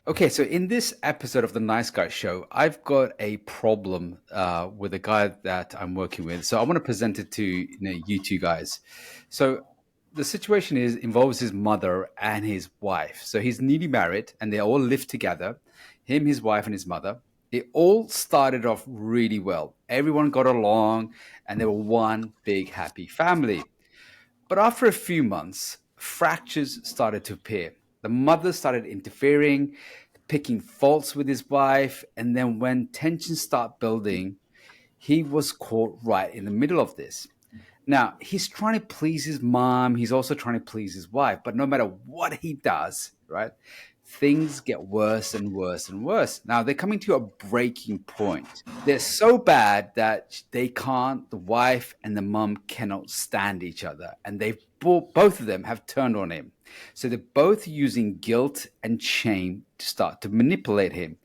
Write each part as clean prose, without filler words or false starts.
Okay, so in this episode of the Nice Guy Show, I've got a problem with a guy that I'm working with. So I want to present it to you two guys. So the situation is involves his mother and his wife. So he's newly married, and they all live together. Him, his wife, and his mother. It all started off really well. Everyone got along, and they were one big happy family. But after a few months, fractures started to appear. The mother started interfering, picking faults with his wife, and then when tensions start building, he was caught right in the middle of this. Now, he's trying to please his mom, he's also trying to please his wife, but no matter what he does, right? Things get worse and worse and worse. Now they're coming to a breaking point. They're so bad that they can't, the wife and the mom cannot stand each other. And they've both of them have turned on him. So they're both using guilt and shame to start to manipulate him.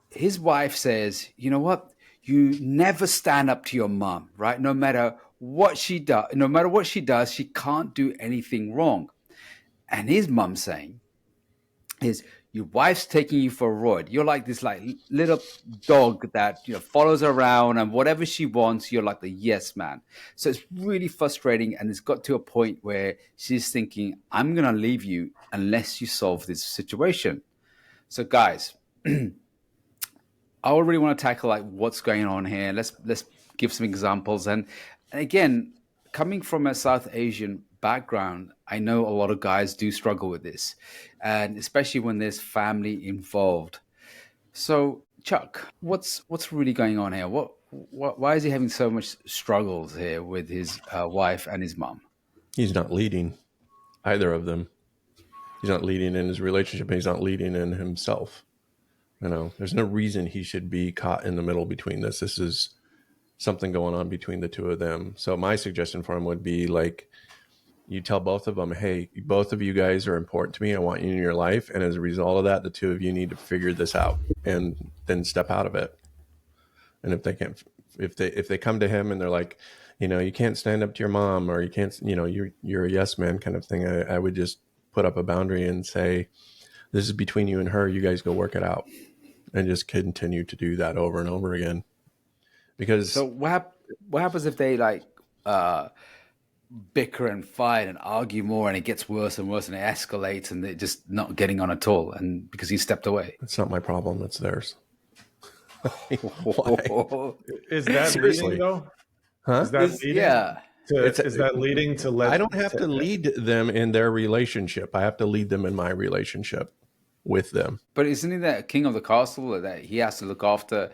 His wife says, you know what? You never stand up to your mom, right? No matter what she does, she can't do anything wrong. And his mom saying, is your wife's taking you for a ride. You're like this like little dog that follows her around, and whatever she wants, you're like the yes man. So it's really frustrating, and it's got to a point where she's thinking, I'm gonna leave you unless you solve this situation. So guys, I really want to tackle like what's going on here. Let's give some examples. And again, coming from a South Asian background, I know a lot of guys do struggle with this, and especially when there's family involved. So, Chuck, what's really going on here? What why is he having so much struggles here with his wife and his mom? He's not leading either of them. He's not leading in his relationship, and he's not leading in himself. There's no reason he should be caught in the middle between this. This is something going on between the two of them. So my suggestion for him would be like, you tell both of them, hey, both of you guys are important to me. I want you in your life. And as a result of that, the two of you need to figure this out and then step out of it. And if they can't, if they come to him and they're like, you can't stand up to your mom, or you can't, you're a yes man kind of thing. I would just put up a boundary and say, this is between you and her. You guys go work it out, and just continue to do that over and over again. Because So what happens if they like bicker and fight and argue more, and it gets worse and worse, and it escalates, and they're just not getting on at all, and because he stepped away? it's not my problem, it's theirs. Why? Is that Seriously. leading though? Huh? Is that leading Yeah. is that leading to let I don't have to lead them in their relationship. I have to lead them in my relationship with them. But isn't he the king of the castle that he has to look after?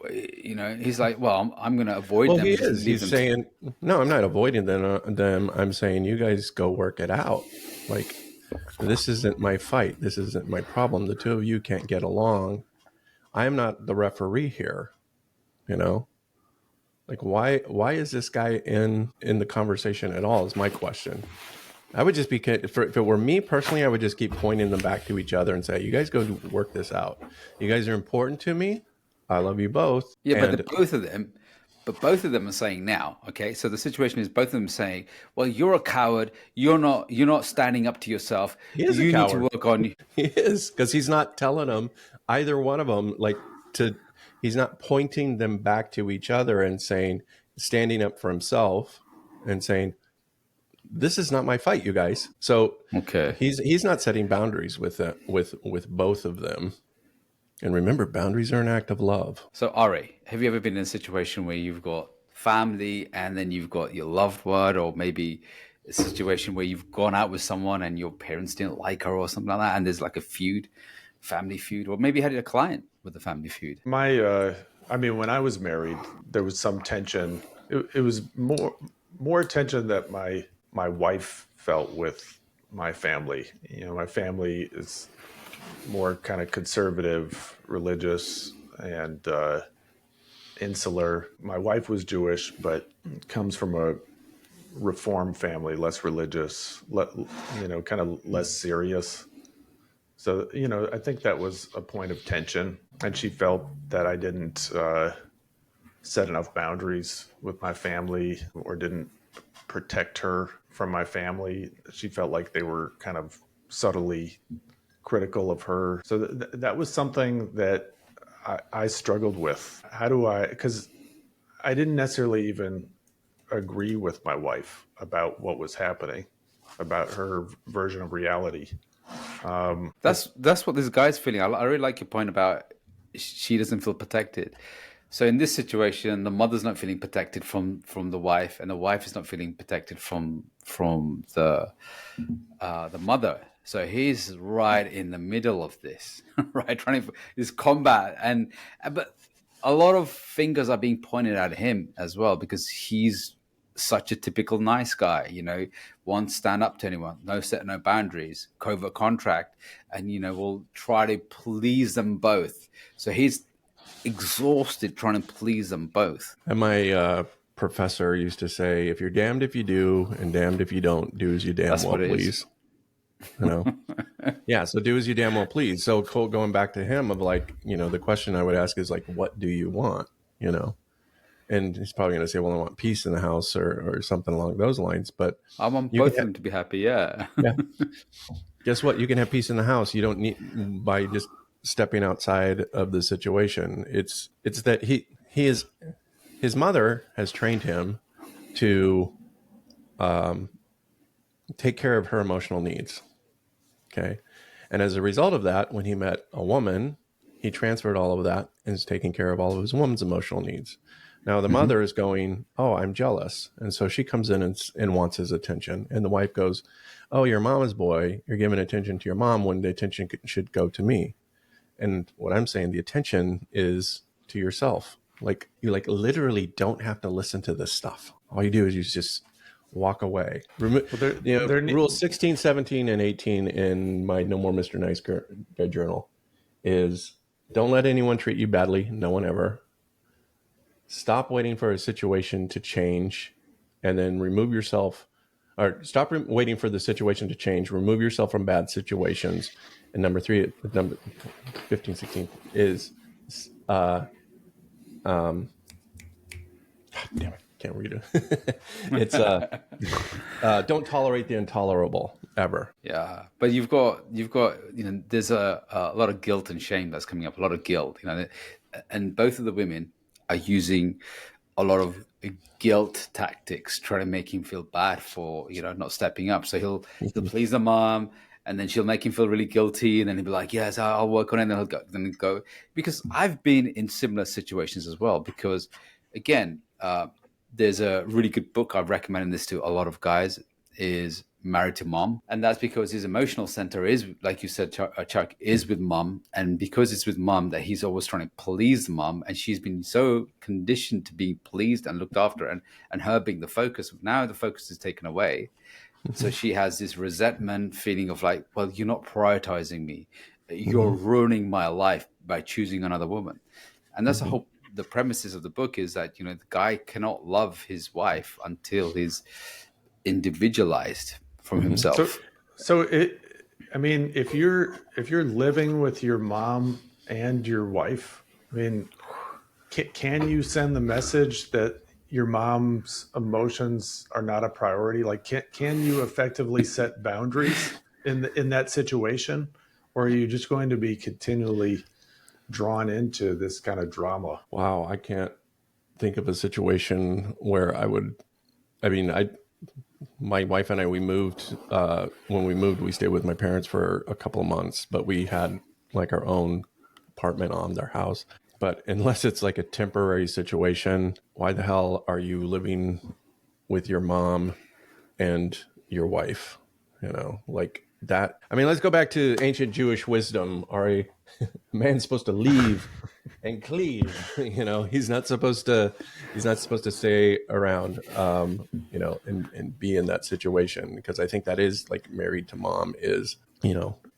He's like, well, I'm going to avoid Well, them. he just is. leave He's them. saying, no, I'm not avoiding them. I'm saying, you guys go work it out. Like, this isn't my fight. This isn't my problem. The two of you can't get along. I'm not the referee here. Like, why is this guy in the conversation at all is my question. I would just be, if it were me personally, I would just keep pointing them back to each other and say, you guys go work this out. You guys are important to me. I love you both. Yeah, and both of them are saying now, okay? So the situation is both of them saying, well, you're a coward. You're not standing up to yourself. He is You a need to coward. work on you. He is, because he's not telling them, either one of them, he's not pointing them back to each other and saying, standing up for himself and saying, this is not my fight, you guys. So Okay. he's not setting boundaries with both of them. And remember, boundaries are an act of love. So Ari, have you ever been in a situation where you've got family and then you've got your loved one, or maybe a situation where you've gone out with someone and your parents didn't like her or something like that, and there's like a feud, family feud, or maybe you had a client with a family feud? when I was married, there was some tension. It was more tension that my wife felt with my family. My family is more kind of conservative, religious, and insular. My wife was Jewish, but comes from a Reform family, less religious, kind of less serious. So, I think that was a point of tension. And she felt that I didn't set enough boundaries with my family, or didn't protect her from my family. She felt like they were kind of subtly critical of her. So that was something that I struggled with. How do I, because I didn't necessarily even agree with my wife about what was happening, about her version of reality. That's what this guy's feeling. I really like your point about she doesn't feel protected. So in this situation, the mother's not feeling protected from the wife, and the wife is not feeling protected from the mother. So he's right in the middle of this, right? Trying to this combat, but a lot of fingers are being pointed at him as well because he's such a typical nice guy, won't stand up to anyone, no boundaries, covert contract, and will try to please them both. So he's exhausted trying to please them both. And my professor used to say, if you're damned if you do and damned if you don't, do as you damn That's well what it please. is. Yeah, so do as you damn well please. So going back to him of like, the question I would ask is like, what do you want? And he's probably going to say, well, I want peace in the house or something along those lines. But I want both of them to be happy. Yeah. Yeah. Guess what? You can have peace in the house. You don't need by just stepping outside of the situation. It's that his mother has trained him to take care of her emotional needs. Okay. And as a result of that, when he met a woman, he transferred all of that and is taking care of all of his woman's emotional needs. Now the mother is going, oh, I'm jealous. And so she comes in and wants his attention. And the wife goes, oh, you're mama's boy. You're giving attention to your mom when the attention should go to me. And what I'm saying, the attention is to yourself. Like you literally don't have to listen to this stuff. All you do is you just walk away. Rule 16, 17, and 18 in my No More Mr. Nice Guy journal is don't let anyone treat you badly. No one ever. Stop waiting for a situation to change and then remove yourself, or stop waiting for the situation to change. Remove yourself from bad situations. And number 15, 16 is, God damn it. Can't read it. It's don't tolerate the intolerable ever. Yeah, but you've got there's a lot of guilt and shame that's coming up. A lot of guilt, and both of the women are using a lot of guilt tactics, trying to make him feel bad for not stepping up. So he'll please the mom, and then she'll make him feel really guilty, and then he'll be like, "Yes, I'll work on it." And then he'll go. Because I've been in similar situations as well. Because again, there's a really good book I've recommended this to a lot of guys is Married to Mom, and that's because his emotional center is, like you said, Chuck, is with mom, and because it's with mom that he's always trying to please mom, and she's been so conditioned to be pleased and looked after, and her being the focus. Now the focus is taken away, so she has this resentment feeling of like, well, you're not prioritizing me, you're ruining my life by choosing another woman, and that's the premises of the book is that the guy cannot love his wife until he's individualized from himself. So if you're living with your mom and your wife, can you send the message that your mom's emotions are not a priority? Like, can you effectively set boundaries in that situation, or are you just going to be continually drawn into this kind of drama? Wow, I can't think of a situation where my wife and I, we moved, when we moved, we stayed with my parents for a couple of months, but we had like our own apartment on their house. But unless it's like a temporary situation, why the hell are you living with your mom and your wife? Like that. Let's go back to ancient Jewish wisdom, Ari. A man's supposed to leave and cleave. He's not supposed to stay around, and be in that situation, because I think that is like Married to Mom is,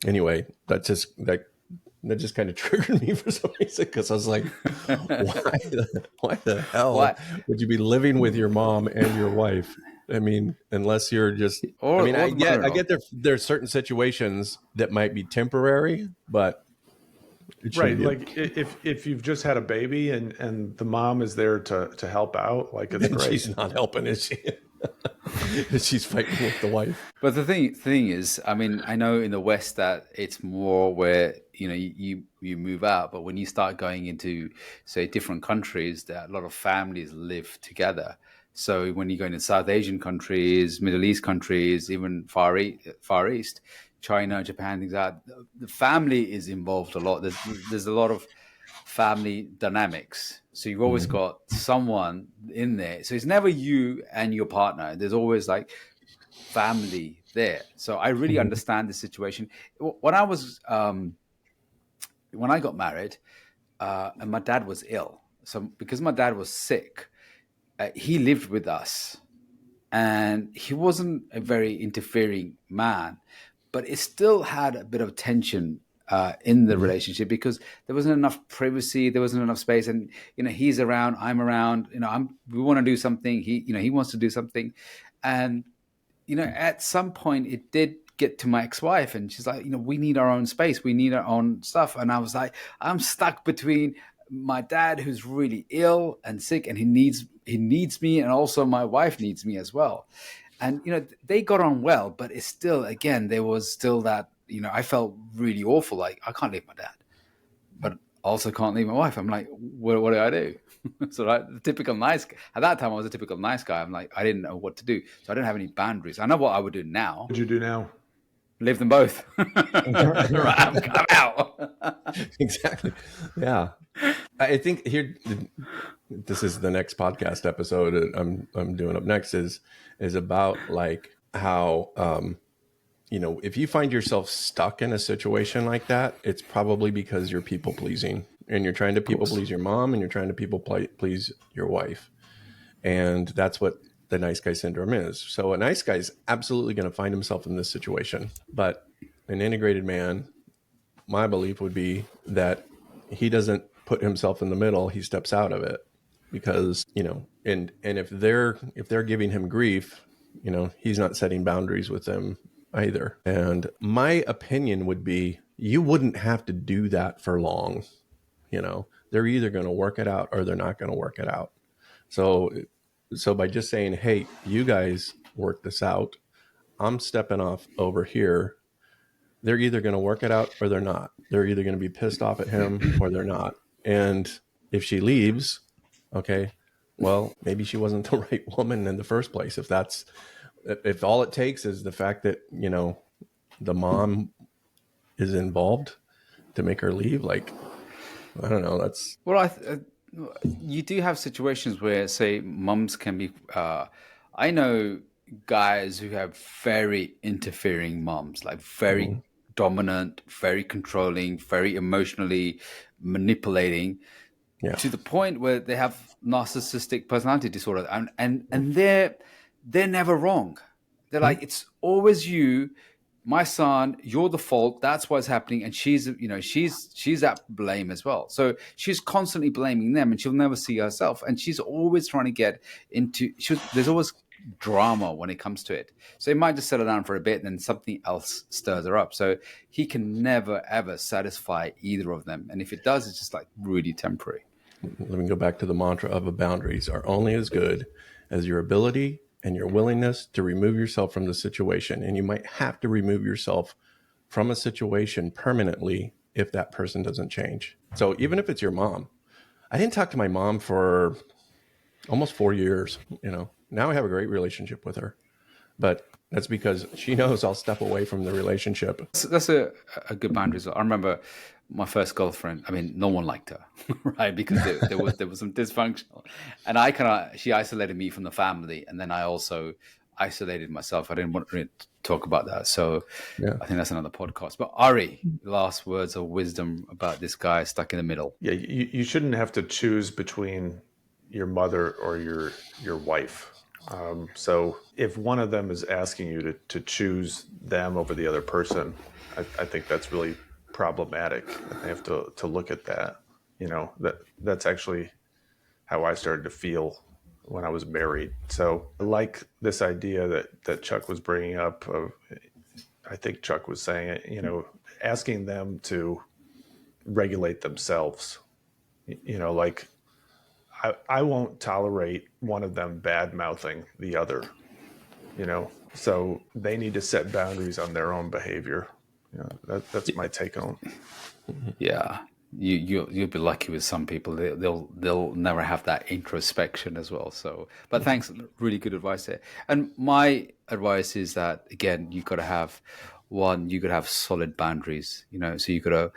anyway, that just kind of triggered me for some reason, because I was like, why the hell would you be living with your mom and your wife? Unless you're just, I get there are certain situations that might be temporary, but right. Like if you've just had a baby and the mom is there to help out, like it's great. She's not helping, is she? She's fighting with the wife. But the thing is, I mean, I know in the West that it's more where you move out, but when you start going into, say, different countries, that a lot of families live together. So when you go into South Asian countries, Middle East countries, even Far East, China, Japan, things like that, the family is involved a lot. There's a lot of family dynamics. So you've always got someone in there. So it's never you and your partner. There's always like family there. So I really understand the situation. When I was when I got married, and my dad was ill. So because my dad was sick, he lived with us, and he wasn't a very interfering man, but it still had a bit of tension in the relationship because there wasn't enough privacy, there wasn't enough space, and he's around, I'm around, we want to do something, he wants to do something, and at some point it did get to my ex-wife, and she's like, we need our own space, we need our own stuff, and I was like, I'm stuck between my dad who's really ill and sick, and he needs me, and also my wife needs me as well. And they got on well, but it's still, again, there was still that, I felt really awful, like I can't leave my dad, but also can't leave my wife. I'm like, what do I do? So the typical nice guy, at that time I was a typical nice guy. I'm like, I didn't know what to do, so I didn't have any boundaries. I know what I would do now. What would you do now? Live them both. I'm out. Exactly. Yeah. I think here, this is the next podcast episode I'm doing up next is about like how, if you find yourself stuck in a situation like that, it's probably because you're people pleasing, and you're trying to people please your mom, and you're trying to people please your wife. And that's what the nice guy syndrome is. So a nice guy is absolutely going to find himself in this situation, but an integrated man, my belief would be that he doesn't put himself in the middle. He steps out of it because, and if they're giving him grief, he's not setting boundaries with them either. And my opinion would be, you wouldn't have to do that for long. They're either going to work it out or they're not going to work it out. So by just saying, hey, you guys work this out, I'm stepping off over here, they're either going to work it out or they're not. They're either going to be pissed off at him or they're not. And if she leaves, okay, well, maybe she wasn't the right woman in the first place. If all it takes is the fact that, the mom is involved to make her leave, like, I don't know. That's well, you do have situations where, say, mums can be. I know guys who have very interfering moms, like very dominant, very controlling, very emotionally manipulating, to the point where they have narcissistic personality disorder, and they're never wrong. They're like, it's always you, my son, you're the fault, that's what's happening, and she's at blame as well. So she's constantly blaming them, and she'll never see herself, and she's always trying to get into, there's always drama when it comes to it. So it might just settle down for a bit, and then something else stirs her up. So he can never ever satisfy either of them, and if it does, it's just like really temporary. Let me go back to the mantra of boundaries are only as good as your ability and your willingness to remove yourself from the situation. And you might have to remove yourself from a situation permanently if that person doesn't change. So even if it's your mom, I didn't talk to my mom for almost 4 years. Now I have a great relationship with her, but that's because she knows I'll step away from the relationship. That's a good boundary. I remember my first girlfriend. I mean, no one liked her, right? Because there was some dysfunctional, and she isolated me from the family, and then I also isolated myself. I didn't want to talk about that, so yeah. I think that's another podcast. But Ari, last words of wisdom about this guy stuck in the middle. Yeah, you shouldn't have to choose between your mother or your wife. So if one of them is asking you to choose them over the other person, I think that's really problematic. I have to look at that. That's actually how I started to feel when I was married. So I like this idea that Chuck was bringing up of, I think Chuck was saying, asking them to regulate themselves, like I won't tolerate one of them bad mouthing the other. So they need to set boundaries on their own behavior. That's my take on it. Yeah, you'll be lucky with some people. They'll never have that introspection as well. So, but thanks, really good advice there. And my advice is that, again, you got to have solid boundaries. So you got to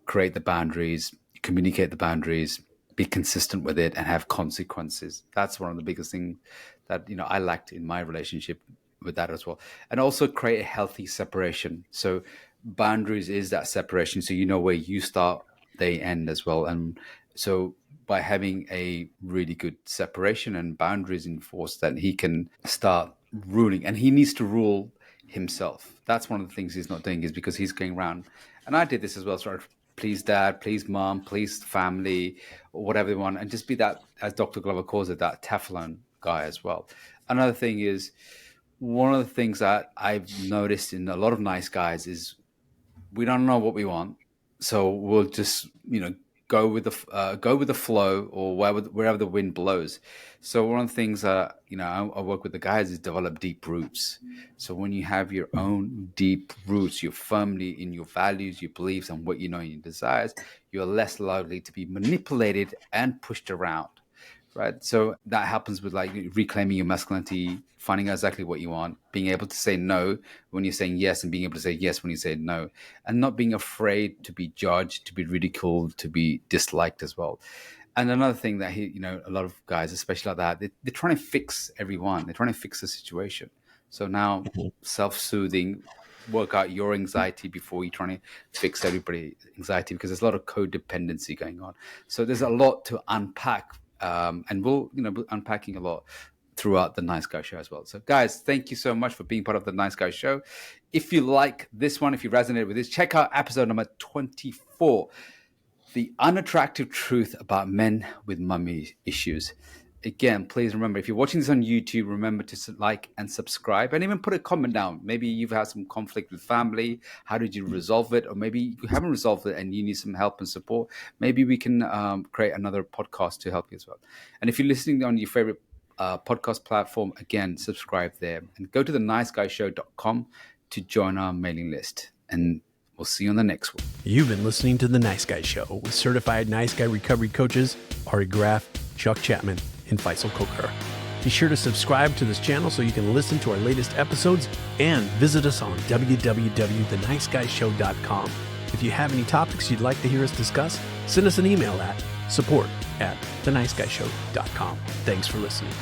create the boundaries, communicate the boundaries, be consistent with it, and have consequences. That's one of the biggest things that I lacked in my relationship with that as well. And also create a healthy separation. So boundaries is that separation. So where you start, they end as well. And so by having a really good separation and boundaries enforced, then he can start ruling. And he needs to rule himself. That's one of the things he's not doing, is because he's going around. And I did this as well. So please dad, please mom, please family, or whatever they want. And just be that, as Dr. Glover calls it, that Teflon guy as well. Another thing is, one of the things that I've noticed in a lot of nice guys is we don't know what we want, so we'll just go with the flow, or wherever the wind blows. So one of the things that I work with the guys is develop deep roots. So when you have your own deep roots, you're firmly in your values, your beliefs, and what your desires, you're less likely to be manipulated and pushed around. Right. So that happens with reclaiming your masculinity, finding out exactly what you want, being able to say no when you're saying yes, and being able to say yes when you say no, and not being afraid to be judged, to be ridiculed, to be disliked as well. And another thing that a lot of guys, especially like that, they're trying to fix everyone. They're trying to fix the situation. So now self-soothing, work out your anxiety before you're trying to fix everybody's anxiety, because there's a lot of codependency going on. So there's a lot to unpack. And we'll be unpacking a lot throughout the Nice Guy Show as well. So guys, thank you so much for being part of the Nice Guy Show. If you like this one, if you resonated with this, check out episode number 24, The Unattractive Truth About Men with Mummy Issues. Again, please remember, if you're watching this on YouTube, remember to like and subscribe, and even put a comment down. Maybe you've had some conflict with family. How did you resolve it? Or maybe you haven't resolved it and you need some help and support. Maybe we can create another podcast to help you as well. And if you're listening on your favorite podcast platform, again, subscribe there, and go to theniceguyShow.com to join our mailing list. And we'll see you on the next one. You've been listening to The Nice Guy Show with certified Nice Guy recovery coaches Ari Graff, Chuck Chapman, and Faisal Kokar. Be sure to subscribe to this channel so you can listen to our latest episodes, and visit us on www.theniceguyShow.com. If you have any topics you'd like to hear us discuss, send us an email at support@theniceguyShow.com. Thanks for listening.